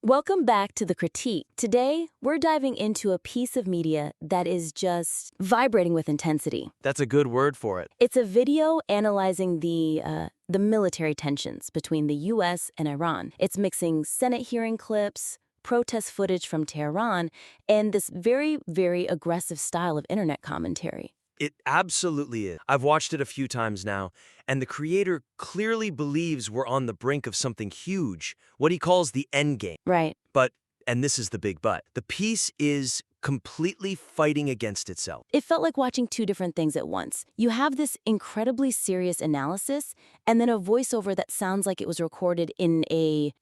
Welcome back to The Critique. Today, we're diving into a piece of media that is just vibrating with intensity. That's a good word for it. It's a video analyzing the military tensions between the U.S. and Iran. It's mixing Senate hearing clips, protest footage from Tehran, and this very, very aggressive style of internet commentary. It absolutely is. I've watched it a few times now, and the creator clearly believes we're on the brink of something huge, what he calls the Endgame. Right. But, and this is the big but, the piece is completely fighting against itself. It felt like watching two different things at once. You have this incredibly serious analysis, and then a voiceover that sounds like it was recorded in a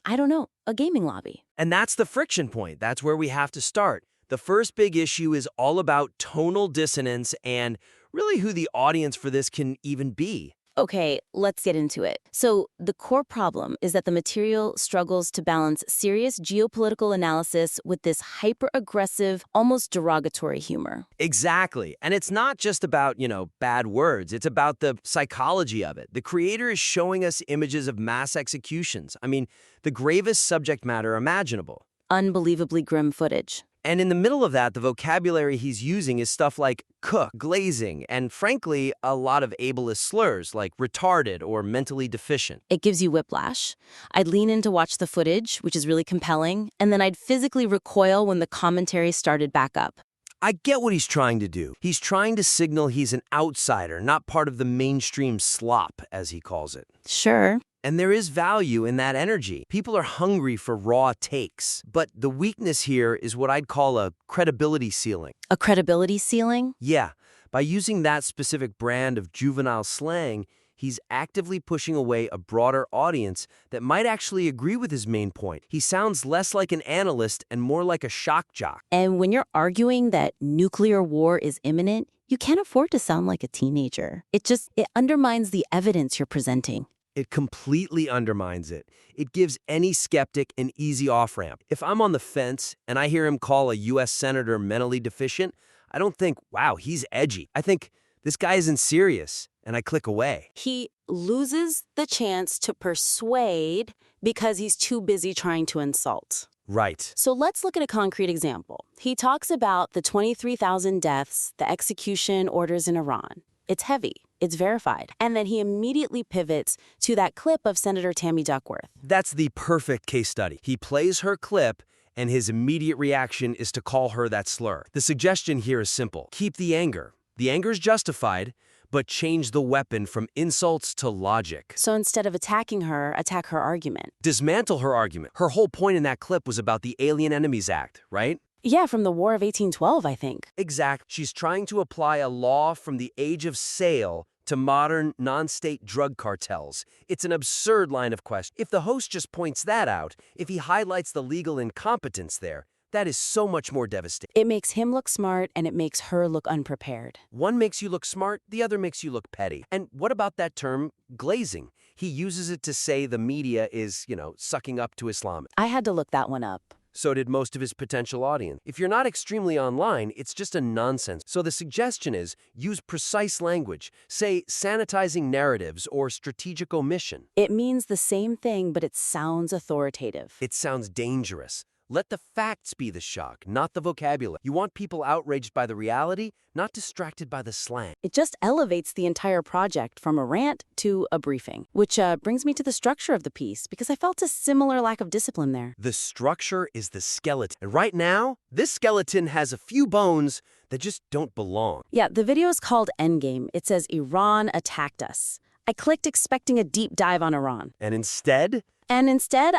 gaming lobby. And that's the friction point. That's where we have to start. The first big issue is all about tonal dissonance and really who the audience for this can even be. Okay, let's get into it. So, the core problem is that the material struggles to balance serious geopolitical analysis with this hyper-aggressive, almost derogatory humor. Exactly. And it's not just about, bad words. It's about the psychology of it. The creator is showing us images of mass executions. I mean, the gravest subject matter imaginable. Unbelievably grim footage. And in the middle of that, the vocabulary he's using is stuff like cook, glazing, and frankly, a lot of ableist slurs like retarded or mentally deficient. It gives you whiplash. I'd lean in to watch the footage, which is really compelling, and then I'd physically recoil when the commentary started back up. I get what he's trying to do. He's trying to signal he's an outsider, not part of the mainstream slop, as he calls it. Sure. And there is value in that energy. People are hungry for raw takes. But the weakness here is what I'd call a credibility ceiling. A credibility ceiling? Yeah. By using that specific brand of juvenile slang, he's actively pushing away a broader audience that might actually agree with his main point. He sounds less like an analyst and more like a shock jock. And when you're arguing that nuclear war is imminent, you can't afford to sound like a teenager. It undermines the evidence you're presenting. It completely undermines it. It gives any skeptic an easy off-ramp. If I'm on the fence and I hear him call a U.S. senator mentally deficient, I don't think, wow, he's edgy. I think, this guy isn't serious, and I click away. He loses the chance to persuade because he's too busy trying to insult. Right. So let's look at a concrete example. He talks about the 23,000 deaths, the execution orders in Iran. It's heavy. It's verified. And then he immediately pivots to that clip of Senator Tammy Duckworth. That's the perfect case study. He plays her clip, and his immediate reaction is to call her that slur. The suggestion here is simple. Keep the anger. The anger is justified, but change the weapon from insults to logic. So instead of attacking her, attack her argument. Dismantle her argument. Her whole point in that clip was about the Alien Enemies Act, right? Yeah, from the War of 1812, I think. Exact. She's trying to apply a law from the age of sail to modern non-state drug cartels. It's an absurd line of question. If the host just points that out, if he highlights the legal incompetence there, that is so much more devastating. It makes him look smart, and it makes her look unprepared. One makes you look smart, the other makes you look petty. And what about that term, glazing? He uses it to say the media is, sucking up to Islam. I had to look that one up. So did most of his potential audience. If you're not extremely online, it's just a nonsense. So the suggestion is use precise language, say sanitizing narratives or strategic omission. It means the same thing, but it sounds authoritative. It sounds dangerous. Let the facts be the shock, not the vocabulary. You want people outraged by the reality, not distracted by the slang. It just elevates the entire project from a rant to a briefing, which brings me to the structure of the piece, because I felt a similar lack of discipline there. The structure is the skeleton. And right now, this skeleton has a few bones that just don't belong. Yeah, the video is called Endgame. It says Iran attacked us. I clicked expecting a deep dive on Iran. And instead,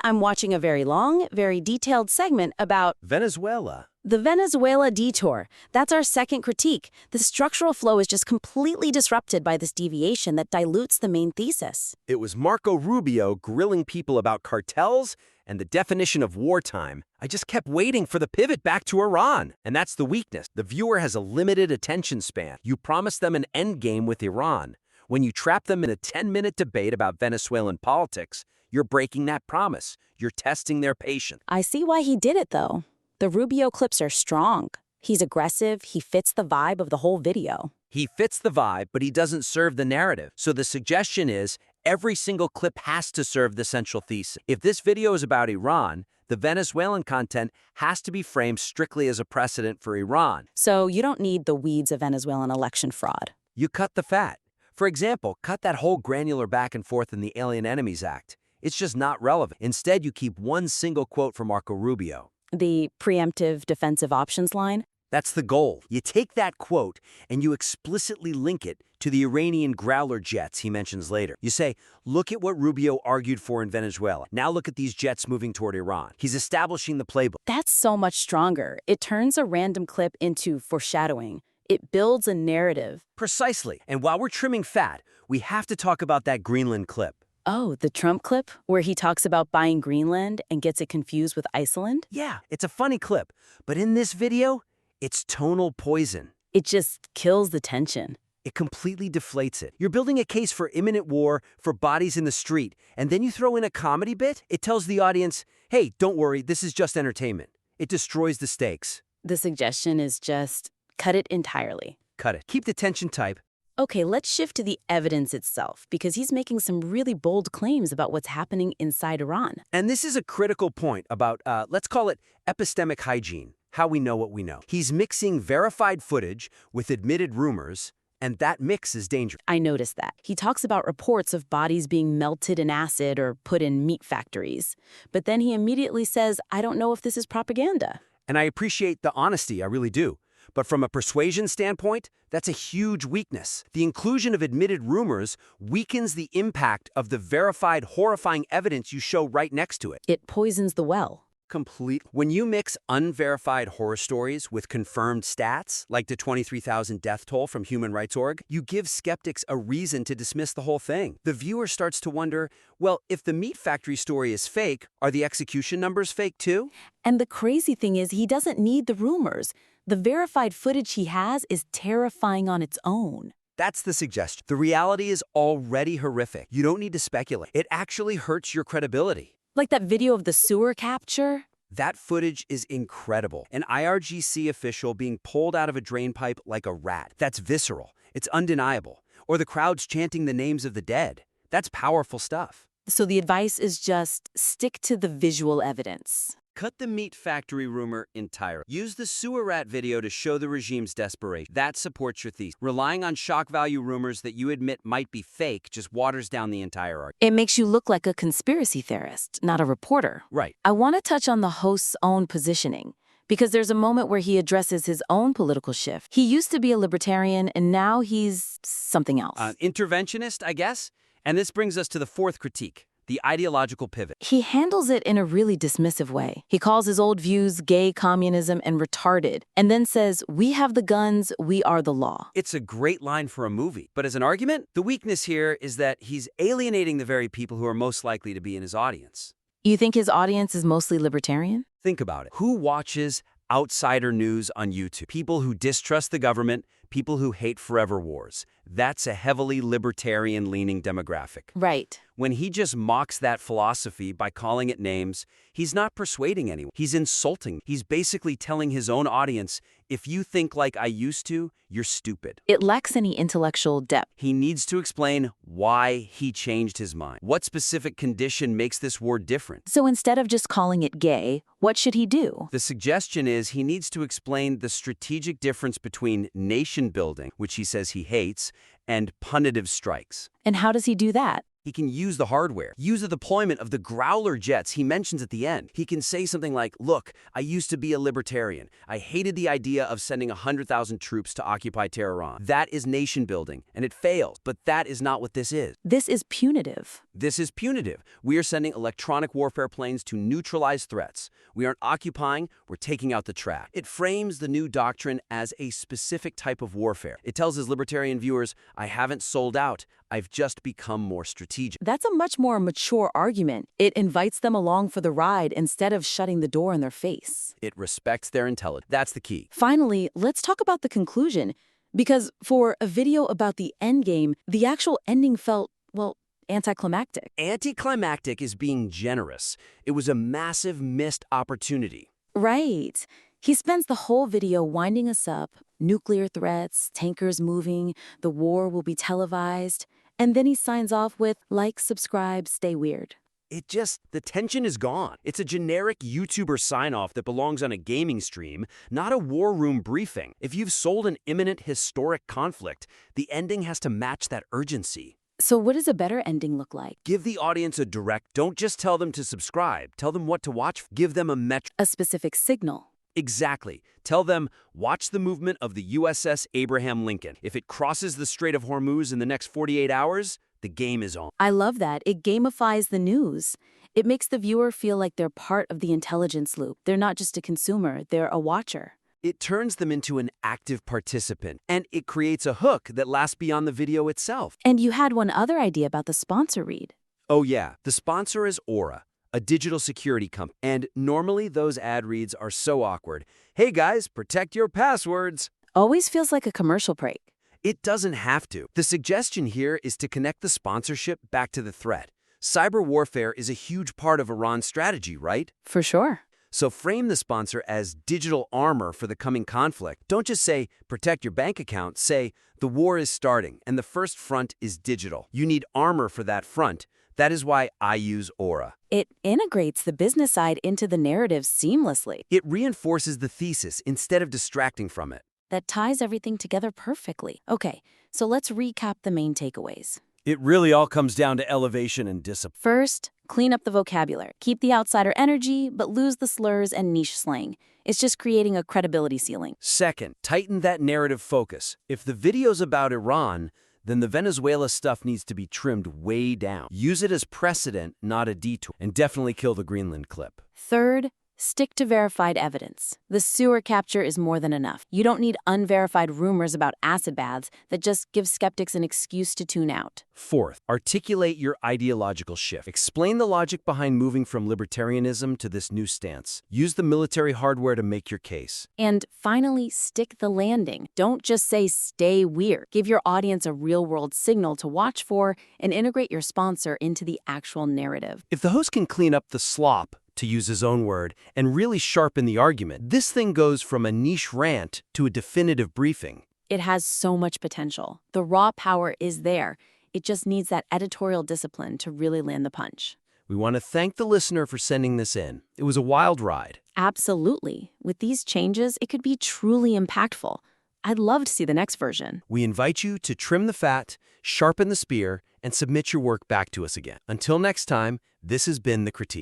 I'm watching a very long, very detailed segment about Venezuela. The Venezuela detour. That's our second critique. The structural flow is just completely disrupted by this deviation that dilutes the main thesis. It was Marco Rubio grilling people about cartels and the definition of wartime. I just kept waiting for the pivot back to Iran. And that's the weakness. The viewer has a limited attention span. You promise them an endgame with Iran. When you trap them in a 10-minute debate about Venezuelan politics, you're breaking that promise. You're testing their patience. I see why he did it, though. The Rubio clips are strong. He's aggressive. He fits the vibe of the whole video. He fits the vibe, but he doesn't serve the narrative. So the suggestion is Every single clip has to serve the central thesis. If this video is about Iran, the Venezuelan content has to be framed strictly as a precedent for Iran. So you don't need the weeds of Venezuelan election fraud. You cut the fat. For example, cut that whole granular back and forth in the Alien Enemies Act. It's just not relevant. Instead, you keep one single quote from Marco Rubio. The preemptive defensive options line? That's the goal. You take that quote and you explicitly link it to the Iranian Growler jets he mentions later. You say, look at what Rubio argued for in Venezuela. Now look at these jets moving toward Iran. He's establishing the playbook. That's so much stronger. It turns a random clip into foreshadowing. It builds a narrative. Precisely. And while we're trimming fat, we have to talk about that Greenland clip. Oh, the Trump clip where he talks about buying Greenland and gets it confused with Iceland? Yeah, it's a funny clip. But in this video, it's tonal poison. It just kills the tension. It completely deflates it. You're building a case for imminent war, for bodies in the street, and then you throw in a comedy bit? It tells the audience, hey, don't worry, this is just entertainment. It destroys the stakes. The suggestion is just cut it entirely. Cut it. Keep the tension tight. Okay, let's shift to the evidence itself, because he's making some really bold claims about what's happening inside Iran. And this is a critical point about, let's call it epistemic hygiene, how we know what we know. He's mixing verified footage with admitted rumors, and that mix is dangerous. I noticed that. He talks about reports of bodies being melted in acid or put in meat factories. But then he immediately says, I don't know if this is propaganda. And I appreciate the honesty, I really do. But from a persuasion standpoint, that's a huge weakness. The inclusion of admitted rumors weakens the impact of the verified, horrifying evidence you show right next to it. It poisons the well. Complete. When you mix unverified horror stories with confirmed stats, like the 23,000 death toll from Human Rights Org, you give skeptics a reason to dismiss the whole thing. The viewer starts to wonder, well, if the meat factory story is fake, are the execution numbers fake too? And the crazy thing is, he doesn't need the rumors. The verified footage he has is terrifying on its own. That's the suggestion. The reality is already horrific. You don't need to speculate. It actually hurts your credibility. Like that video of the sewer capture? That footage is incredible. An IRGC official being pulled out of a drain pipe like a rat. That's visceral. It's undeniable. Or the crowds chanting the names of the dead. That's powerful stuff. So the advice is just stick to the visual evidence. Cut the meat factory rumor entirely. Use the sewer rat video to show the regime's desperation. That supports your thesis. Relying on shock value rumors that you admit might be fake just waters down the entire argument. It makes you look like a conspiracy theorist, not a reporter. Right. I want to touch on the host's own positioning, because there's a moment where he addresses his own political shift. He used to be a libertarian, and now he's something else. Interventionist, I guess? And this brings us to the fourth critique. The ideological pivot. He handles it in a really dismissive way. He calls his old views gay communism and retarded, and then says, we have the guns, we are the law. It's a great line for a movie. But as an argument, the weakness here is that he's alienating the very people who are most likely to be in his audience. You think his audience is mostly libertarian? Think about it. Who watches outsider news on YouTube? People who distrust the government, people who hate forever wars. That's a heavily libertarian-leaning demographic. Right. When he just mocks that philosophy by calling it names, he's not persuading anyone. He's insulting. He's basically telling his own audience, if you think like I used to, you're stupid. It lacks any intellectual depth. He needs to explain why he changed his mind. What specific condition makes this war different? So instead of just calling it gay, what should he do? The suggestion is he needs to explain the strategic difference between nation building, which he says he hates, and punitive strikes. And how does he do that? He can use the hardware, use the deployment of the Growler jets he mentions at the end. He can say something like, look, I used to be a libertarian. I hated the idea of sending 100,000 troops to occupy Tehran. That is nation building, and it fails, but that is not what this is. This is punitive. This is punitive. We are sending electronic warfare planes to neutralize threats. We aren't occupying, we're taking out the trap. It frames the new doctrine as a specific type of warfare. It tells his libertarian viewers, I haven't sold out, I've just become more strategic. That's a much more mature argument. It invites them along for the ride instead of shutting the door in their face. It respects their intelligence. That's the key. Finally, let's talk about the conclusion. Because for a video about the endgame, the actual ending felt, well, anticlimactic. Anticlimactic is being generous. It was a massive missed opportunity. Right. He spends the whole video winding us up. Nuclear threats, tankers moving, the war will be televised. And then he signs off with, like, subscribe, stay weird. The tension is gone. It's a generic YouTuber sign-off that belongs on a gaming stream, not a war room briefing. If you've sold an imminent historic conflict, the ending has to match that urgency. So what does a better ending look like? Give the audience a direct, don't just tell them to subscribe, tell them what to watch, give them a metric. A specific signal. Exactly. Tell them, watch the movement of the USS Abraham Lincoln. If it crosses the Strait of Hormuz in the next 48 hours, the game is on. I love that. It gamifies the news. It makes the viewer feel like they're part of the intelligence loop. They're not just a consumer, they're a watcher. It turns them into an active participant, and it creates a hook that lasts beyond the video itself. And you had one other idea about the sponsor read. Oh yeah, the sponsor is Aura, a digital security company. And normally those ad reads are so awkward. Hey guys, protect your passwords. Always feels like a commercial break. It doesn't have to. The suggestion here is to connect the sponsorship back to the threat. Cyber warfare is a huge part of Iran's strategy, right? For sure. So frame the sponsor as digital armor for the coming conflict. Don't just say, protect your bank account. Say, the war is starting, and the first front is digital. You need armor for that front. That is why I use Aura. It integrates the business side into the narrative seamlessly. It reinforces the thesis instead of distracting from it. That ties everything together perfectly. Okay, so let's recap the main takeaways. It really all comes down to elevation and discipline. First, clean up the vocabulary. Keep the outsider energy, but lose the slurs and niche slang. It's just creating a credibility ceiling. Second, tighten that narrative focus. If the video's about Iran, then the Venezuela stuff needs to be trimmed way down. Use it as precedent, not a detour. And definitely kill the Greenland clip. Third, stick to verified evidence. The sewer capture is more than enough. You don't need unverified rumors about acid baths that just give skeptics an excuse to tune out. Fourth, articulate your ideological shift. Explain the logic behind moving from libertarianism to this new stance. Use the military hardware to make your case. And finally, stick the landing. Don't just say stay weird. Give your audience a real-world signal to watch for and integrate your sponsor into the actual narrative. If the host can clean up the slop, to use his own word, and really sharpen the argument, this thing goes from a niche rant to a definitive briefing. It has so much potential. The raw power is there. It just needs that editorial discipline to really land the punch. We want to thank the listener for sending this in. It was a wild ride. Absolutely. With these changes, it could be truly impactful. I'd love to see the next version. We invite you to trim the fat, sharpen the spear, and submit your work back to us again. Until next time, this has been The Critique.